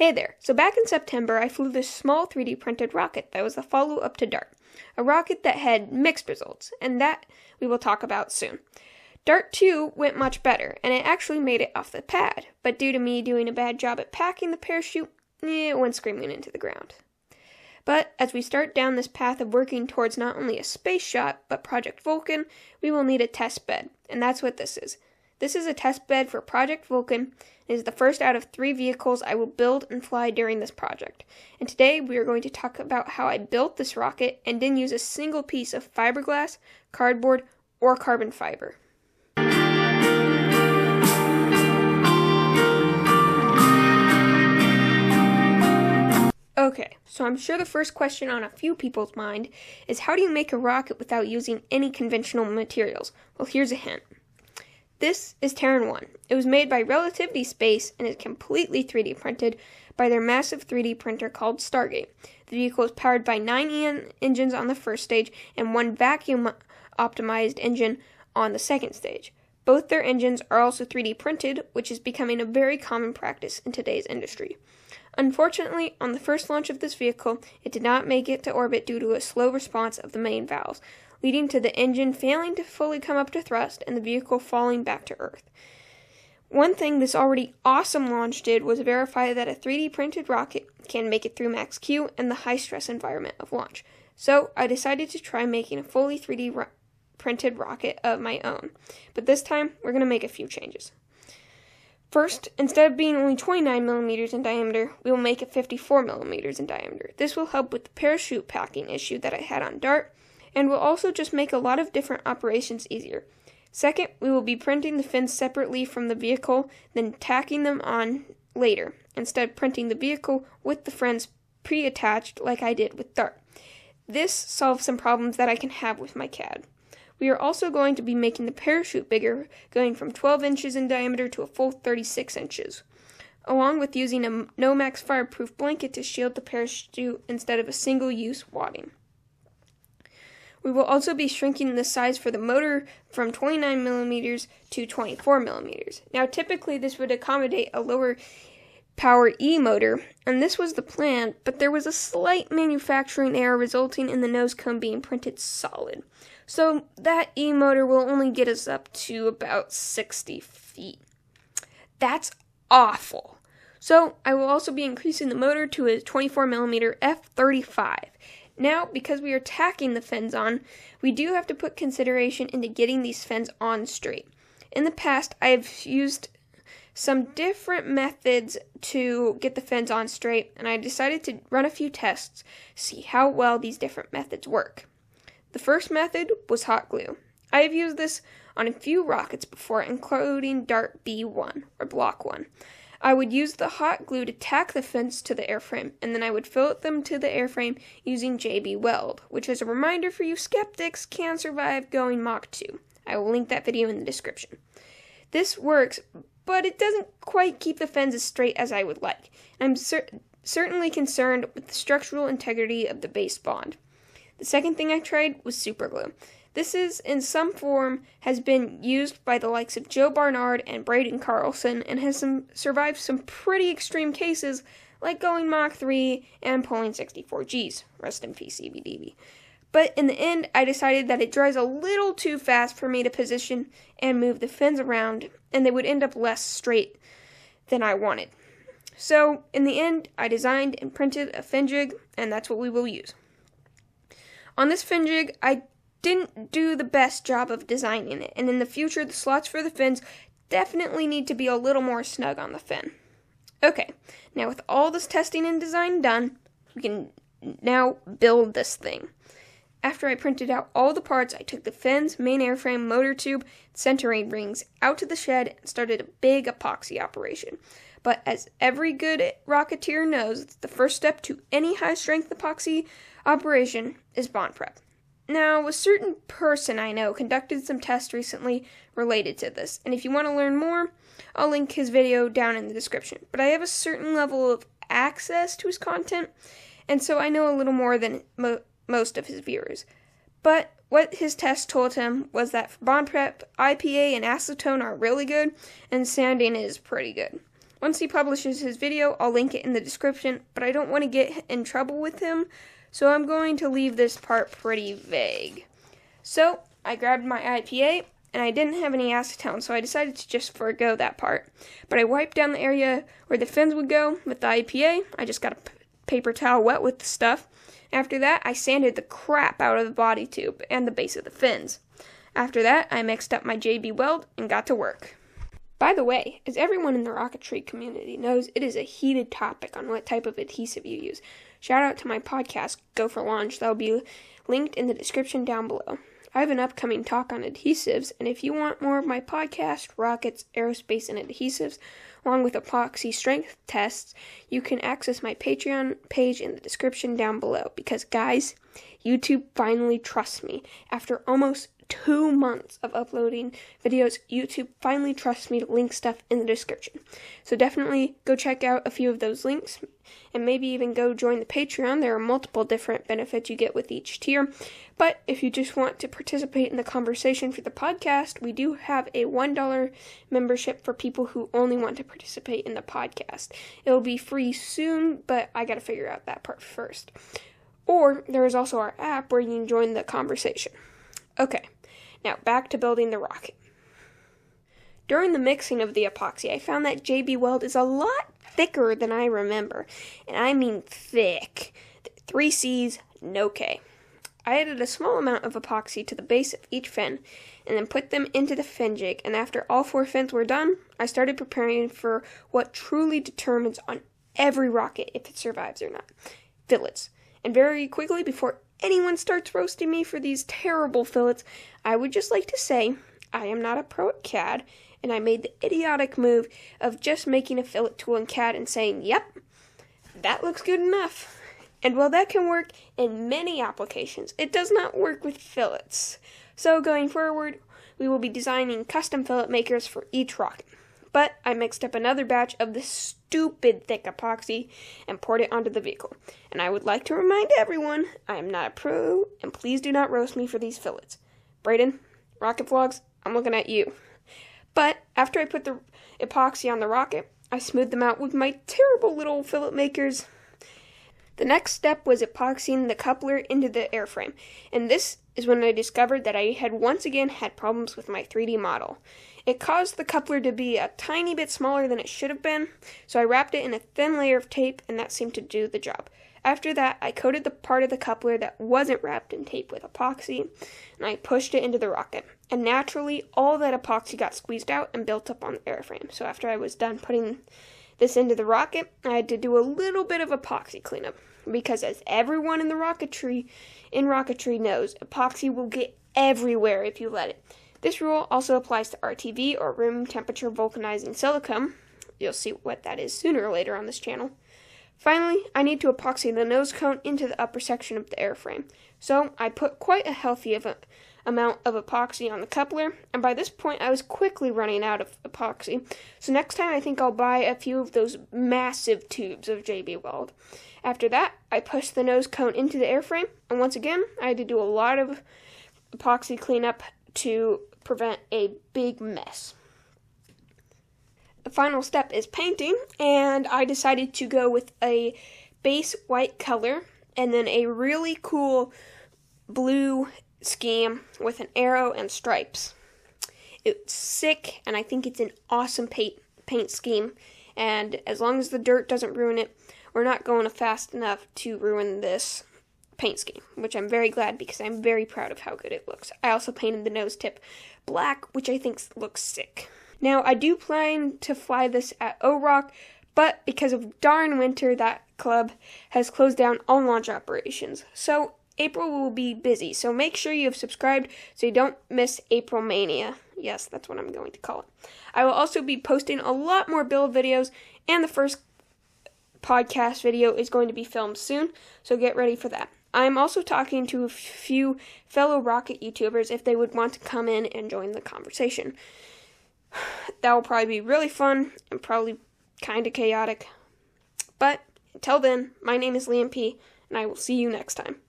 Hey there, so back in September I flew this small 3D printed rocket that was a follow-up to DART. A rocket that had mixed results, and that we will talk about soon. DART 2 went much better, and it actually made it off the pad, but due to me doing a bad job at packing the parachute, it went screaming into the ground. But as we start down this path of working towards not only a space shot, but Project Vulcan, we will need a test bed, and that's what this is. This is a test bed for Project Vulcan. It is the first out of 3 vehicles I will build and fly during this project. And today we are going to talk about how I built this rocket and didn't use a single piece of fiberglass, cardboard, or carbon fiber. Okay, so I'm sure the first question on a few people's mind is how do you make a rocket without using any conventional materials? Well, here's a hint. This is Terran 1. It was made by Relativity Space and is completely 3D printed by their massive 3D printer called Stargate. The vehicle is powered by 9 engines on the first stage and 1 vacuum-optimized engine on the second stage. Both their engines are also 3D printed, which is becoming a very common practice in today's industry. Unfortunately, on the first launch of this vehicle, it did not make it to orbit due to a slow response of the main valves, leading to the engine failing to fully come up to thrust and the vehicle falling back to Earth. One thing this already awesome launch did was verify that a 3D printed rocket can make it through max Q and the high-stress environment of launch. So I decided to try making a fully 3D printed rocket of my own. But this time, we're going to make a few changes. First, instead of being only 29 millimeters in diameter, we will make it 54 millimeters in diameter. This will help with the parachute packing issue that I had on DART, and will also just make a lot of different operations easier. Second, we will be printing the fins separately from the vehicle, then tacking them on later, instead of printing the vehicle with the fins pre-attached like I did with DART. This solves some problems that I can have with my CAD. We are also going to be making the parachute bigger, going from 12 inches in diameter to a full 36 inches, along with using a Nomax fireproof blanket to shield the parachute instead of a single-use wadding. We will also be shrinking the size for the motor from 29 millimeters to 24 millimeters. Now, typically this would accommodate a lower power E motor, and this was the plan, but there was a slight manufacturing error resulting in the nose cone being printed solid. So that E motor will only get us up to about 60 feet. That's awful. So I will also be increasing the motor to a 24 millimeter F35. Now, because we are tacking the fins on, we do have to put consideration into getting these fins on straight. In the past, I have used some different methods to get the fins on straight, and I decided to run a few tests to see how well these different methods work. The first method was hot glue. I have used this on a few rockets before, including DART B1, or Block 1. I would use the hot glue to tack the fins to the airframe, and then I would fillet them to the airframe using JB Weld, which, as a reminder for you skeptics, can survive going Mach 2. I will link that video in the description. This works, but it doesn't quite keep the fins as straight as I would like. I'm certainly concerned with the structural integrity of the base bond. The second thing I tried was super glue. This is, in some form, has been used by the likes of Joe Barnard and Braden Carlson and has survived some pretty extreme cases like going Mach 3 and pulling 64 Gs. Rest in peace, CBDB. But in the end, I decided that it dries a little too fast for me to position and move the fins around, and they would end up less straight than I wanted. So, in the end, I designed and printed a fin jig, and that's what we will use. On this fin jig, I didn't do the best job of designing it, and in the future the slots for the fins definitely need to be a little more snug on the fin. Okay, now with all this testing and design done, we can now build this thing. After I printed out all the parts, I took the fins, main airframe, motor tube, centering rings out to the shed and started a big epoxy operation. But as every good Rocketeer knows, the first step to any high-strength epoxy operation is bond prep. Now, a certain person I know conducted some tests recently related to this, and if you want to learn more, I'll link his video down in the description. But I have a certain level of access to his content, and so I know a little more than most of his viewers. But what his test told him was that for bond prep, IPA and acetone are really good, and sanding is pretty good. Once he publishes his video, I'll link it in the description, but I don't want to get in trouble with him, so I'm going to leave this part pretty vague. So, I grabbed my IPA, and I didn't have any acetone, so I decided to just forego that part. But I wiped down the area where the fins would go with the IPA. I just got a paper towel wet with the stuff. After that, I sanded the crap out of the body tube and the base of the fins. After that, I mixed up my JB Weld and got to work. By the way, as everyone in the rocketry community knows, it is a heated topic on what type of adhesive you use. Shout out to my podcast, Go for Launch. That will be linked in the description down below. I have an upcoming talk on adhesives, and if you want more of my podcast, rockets, aerospace, and adhesives, along with epoxy strength tests, you can access my Patreon page in the description down below. Because, guys, YouTube finally trusts me. After almost 2 months of uploading videos, YouTube finally trusts me to link stuff in the description. So definitely go check out a few of those links, and maybe even go join the Patreon. There are multiple different benefits you get with each tier. But if you just want to participate in the conversation for the podcast, we do have a $1 membership for people who only want to participate in the podcast. It will be free soon, but I gotta figure out that part first. Or there is also our app where you can join the conversation. Okay. Now, back to building the rocket. During the mixing of the epoxy, I found that JB Weld is a lot thicker than I remember. And I mean thick. 3 C's, no K. I added a small amount of epoxy to the base of each fin, and then put them into the fin jig. And after all 4 fins were done, I started preparing for what truly determines on every rocket if it survives or not. Fillets. And very quickly, before anyone starts roasting me for these terrible fillets, I would just like to say I am not a pro at CAD, and I made the idiotic move of just making a fillet tool in CAD and saying, yep, that looks good enough. And while that can work in many applications, it does not work with fillets. So going forward, we will be designing custom fillet makers for each rocket. But I mixed up another batch of this stupid thick epoxy and poured it onto the vehicle. And I would like to remind everyone, I am not a pro, and please do not roast me for these fillets. Brayden, Rocket Vlogs, I'm looking at you. But after I put the epoxy on the rocket, I smoothed them out with my terrible little fillet makers. The next step was epoxying the coupler into the airframe, and this is when I discovered that I had once again had problems with my 3D model. It caused the coupler to be a tiny bit smaller than it should have been, so I wrapped it in a thin layer of tape, and that seemed to do the job. After that, I coated the part of the coupler that wasn't wrapped in tape with epoxy, and I pushed it into the rocket. And naturally, all that epoxy got squeezed out and built up on the airframe. So after I was done putting this into the rocket, I had to do a little bit of epoxy cleanup. Because as everyone in rocketry knows, epoxy will get everywhere if you let it. This rule also applies to RTV, or room temperature vulcanizing silicone. You'll see what that is sooner or later on this channel. Finally, I need to epoxy the nose cone into the upper section of the airframe. So I put quite a healthy amount of epoxy on the coupler, and by this point I was quickly running out of epoxy. So next time I think I'll buy a few of those massive tubes of JB Weld. After that, I pushed the nose cone into the airframe, and once again, I had to do a lot of epoxy cleanup to prevent a big mess. The final step is painting, and I decided to go with a base white color and then a really cool blue scheme with an arrow and stripes. It's sick, and I think it's an awesome paint scheme, and as long as the dirt doesn't ruin it, we're not going fast enough to ruin this paint scheme, which I'm very glad because I'm very proud of how good it looks. I also painted the nose tip black, which I think looks sick. Now, I do plan to fly this at O-Rock, but because of darn winter, that club has closed down all launch operations. So, April will be busy, so make sure you have subscribed so you don't miss April Mania. Yes, that's what I'm going to call it. I will also be posting a lot more build videos, and the first podcast video is going to be filmed soon, so get ready for that. I'm also talking to a few fellow rocket YouTubers if they would want to come in and join the conversation. That will probably be really fun and probably kind of chaotic. But until then, my name is Liam P, and I will see you next time.